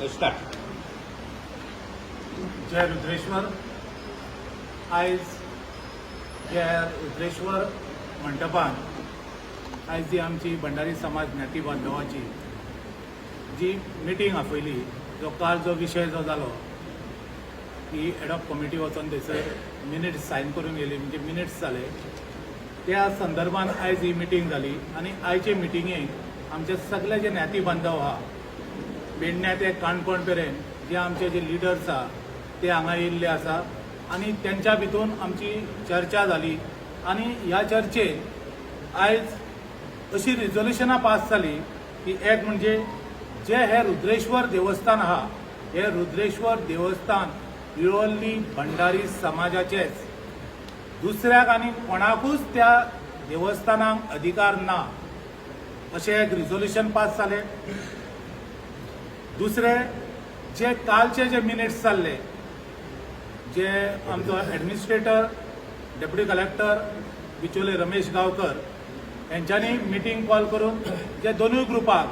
Start. जय रुद्रेश्वर. आयज ह्या रुद्रेश्वर मंडपान आयज जी आमची भंडारी समाज ज्ञाती बांधवांची जी मिटींग आपयली, जो काल जो विशय जो जालो की एडॉप कमिटी वचून थंयसर मिनिट्स सायन करून गेली, म्हणजे मिनिट्स जाले, त्या संदर्भान आयज ही मिटींग जाली. आनी आयचे मिटिंगेक आमचे सगळे जे ज्ञाती बांधव आहा पेडण्या ते काणकोण पर्यंत जे आमचे जे लिडर्स आहा ते हांगा येयल्ले आसा आनी तेंच्या भितून आमची चर्चा जाली. आनी ह्या चर्चेक आयज अशी रिजोल्युशनां पास जाली की एक म्हणजे जे हे रुद्रेश्वर देवस्थान आहा, हे रुद्रेश्वर देवस्थान प्युअरली भंडारी समाजाचेच. दुसऱ्याक आनी कोणाकूच त्या देवस्थानाक अधिकार ना अशें एक रिजोल्युशन पास जालें. दुसरे जे कालचे जे मिनिट्स जाल्ले, जे आमचो administrator deputy collector Bicholim Ramesh Gaonkar यांच्यानी मिटींग कॉल करून जे दोनूय ग्रुपाक,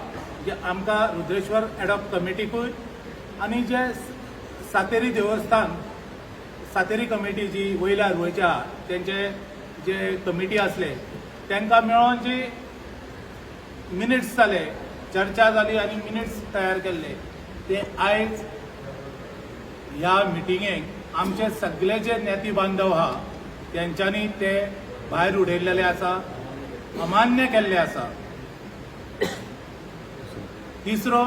जे आमकां रुद्रेश्वर एडॉप कमिटीकूय आनी जे सातेरी देवस्थान सातेरी कमिटी जी वयल्यार वयच्या तेंचे जे कमिटी आसले तांकां मेळोन जी मिनिट्स जाले, चर्चा जाली आनी मिनिट्स तयार केल्ले, ते आयज ह्या मिटिंगेक आमचे सगळे जे ज्ञाती बांधव आहा तेंच्यांनी ते भायर उडयल्लेले आसा, अमान्य केल्ले आसा. तिसरो,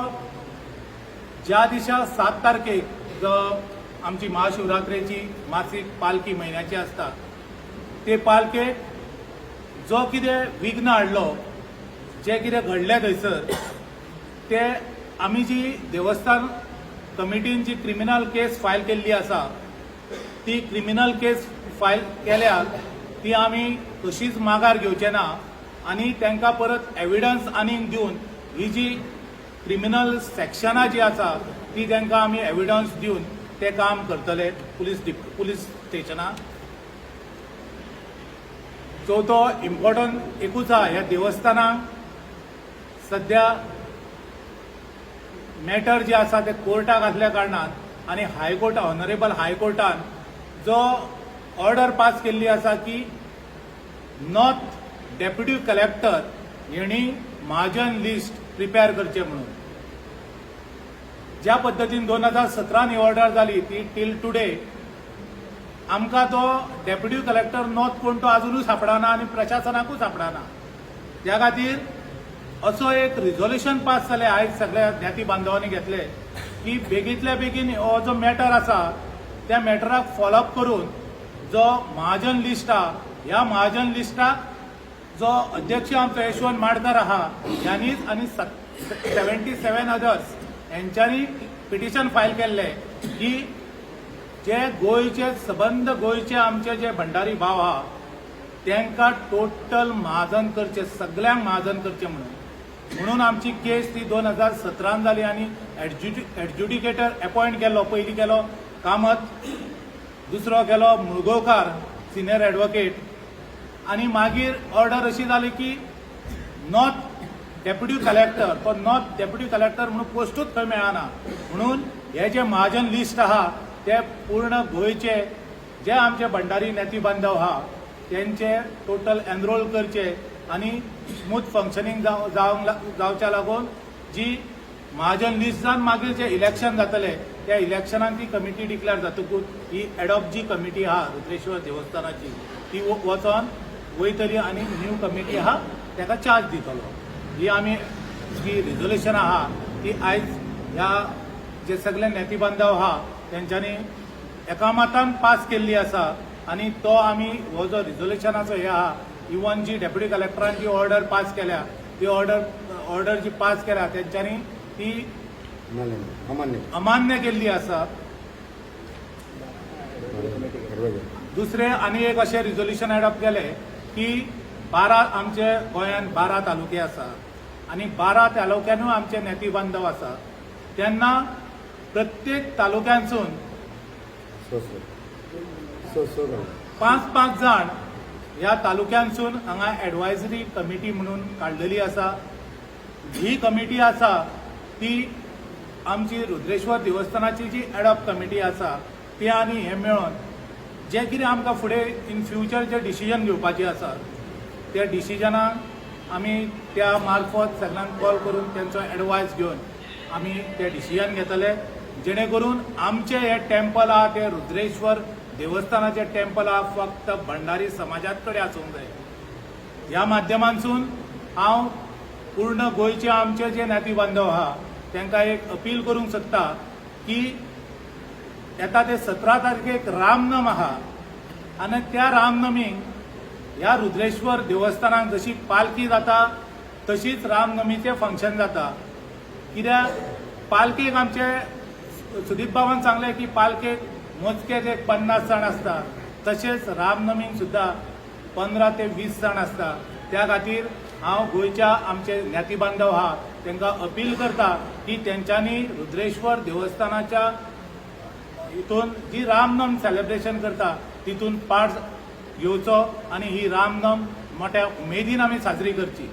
ज्या दिसा 7 तारखेक जो आमची महाशिवरात्रेची मासीक पालखी म्हयन्याची आसता, ते पालखेक जो कितें विघ्न हाडलो, जे कितें घडलें थंयसर, ते आमी जी देवस्थान कमिटीन जी क्रिमिनल केस फायल केल्ली आसा, ती क्रिमिनल केस फायल केल्यार ती आमी कशीच माघार घेवचे ना आनी तांकां परत एविडन्स आनीक दिवन ही जी क्रिमिनल सेक्शनां जी आसा ती तांकां आमी एविडन्स दिवन ते काम करतले पुलीस स्टेशनाक. चवथो इम्पॉर्टंट एकूच आहा, ह्या देवस्थानाक सध्या मॅटर जे आसा ते कोर्टाक आसल्या कारणान आनी हायकोर्ट ऑनरेबल हायकोर्टान जो ऑर्डर पास केल्ली आसा की नॉर्थ डेप्युटी कलेक्टर हेणी महाजन लिस्ट प्रिपेअर करचे म्हणून. ज्या पद्दतीन 2017 ही ऑर्डर जाली ती टील टुडे आमकां तो डेप्युटी कलेक्टर नॉर्थ कोण तो अजूनूय सापडाना आनी प्रशासनाकूय सापडाना. त्या खातीर असो एक रिजोल्युशन पास जालें आयज सगळ्या ज्ञाती बांधवांनी घेतले की बेगींतल्या बेगीन हो जो मॅटर आसा त्या मॅटराक फॉलोअप करून जो महाजन लिस्ट आहा, ह्या महाजन लिस्टाक जो अध्यक्ष आमचो यशवंत माडकर आहा ह्यांनीच आनी 77 अदर्स यांच्यांनी पिटिशन फायल केल्ले की जे गोंयचे सबंद गोंयचे आमचे जे भंडारी भाव आहा तांकां टोटल महाजन करचे, सगळ्यांक महाजन करचे म्हणून आमची केस ती 2017 जाली आनी एडज्युडिकेटर अपॉइंट केलो. पयलीं केलो कामत, दुसरो केलो मुळगांवकार सिनियर एडवोकेट, आनी मागीर ऑर्डर अशी जाली की नॉर्थ डेप्युटी कलेक्टर, तो नॉर्थ डेप्युटी कलेक्टर म्हणून पोस्टूच खंय मेळना म्हणून हे जे महाजन लिस्ट आहा ते पूर्ण गोंयचे जे आमचे भंडारी नेती बांधव आहा त्यांचे टोटल एनरोल करचे आनी स्मूथ फंक्शनिंग जावच्या लागून जी महाजन लिस्ट जावन मागीर जे इलेक्शन जातले त्या इलेक्शनान ती कमिटी डिक्लेअर जातकूच ही एडॉप जी कमिटी आहा रुद्रेश्वर देवस्थानाची ती वचोन वयतली आनी न्यू कमिटी आहा ताका चार्ज दितलो. ही आमी जी रिजोल्युशन आहा ती आयज ह्या जे सगळे नेती बांधव आहा तेंच्यांनी एकामतान पास केल्ली आसा आनी तो आमी हो जो रिजोल्युशनाचो हे आहा, इवन जी डेप्युटी कलेक्टरान जी ऑर्डर पास केल्या ती ऑर्डर जी पास केल्या तेंच्यांनी ती अमान्य केल्ली आसा. दुसरे आनी एक अशें रिजोल्युशन एडॉप्ट केले की 12 आमचे गोंयांत 12 तालुके आसा आनी 12 तालुक्यांनूय आमचे नेती बांधव आसा. तेन्ना प्रत्येक तालुक्यांसून 5-5 जाण ह्या तालुक्यांसून हांगा एडवायझरी कमिटी म्हणून काडलेली आसा. ही कमिटी आसा ती आमची रुद्रेश्वर देवस्थानाची जी एडॉप कमिटी आसा ती आनी हे मेळोन जे कितें आमकां फुडें इन फ्युचर जे डिसिजन घेवपाचें आसा त्या डिसिजनाक आमी त्या मार्फत सगळ्यांक कॉल करून तेंचो एडवायस घेवन आमी ते डिसिजन घेतले जेणे करून आमचे हे टेम्पल आहा ते रुद्रेश्वर देवस्थानाचे टेम्पल आहा फक्त भंडारी समाजात कडेन आसूंक जाय. ह्या माध्यमांतसून हांव पूर्ण गोंयचे आमचे जे नाती बांधव आहा तांकां एक अपील करूंक सोदता की येता ते 17 तारखेक रामनम आहा आनी त्या रामनमीक ह्या रुद्रेश्वर देवस्थानाक जशी पालखी जाता तशीच रामनमीचें फंक्शन जाता. कित्याक पालखेक आमचे सुदीप बाबान सांगलें की पालखेक मोजकेच एक 50 जाण आसता तशेंच रामनमीक सुद्दां 15 ते 20 जाण आसता. त्या खातीर हांव गोंयच्या आमचे ज्ञाती बांधव आहा तांकां अपील करता की तेंच्यांनी रुद्रेश्वर देवस्थानाच्या हितून जी रामनम सेलिब्रेशन करता तितून पार्ट घेवचो आनी ही रामनम मोठ्या उमेदीन आमी साजरी करची.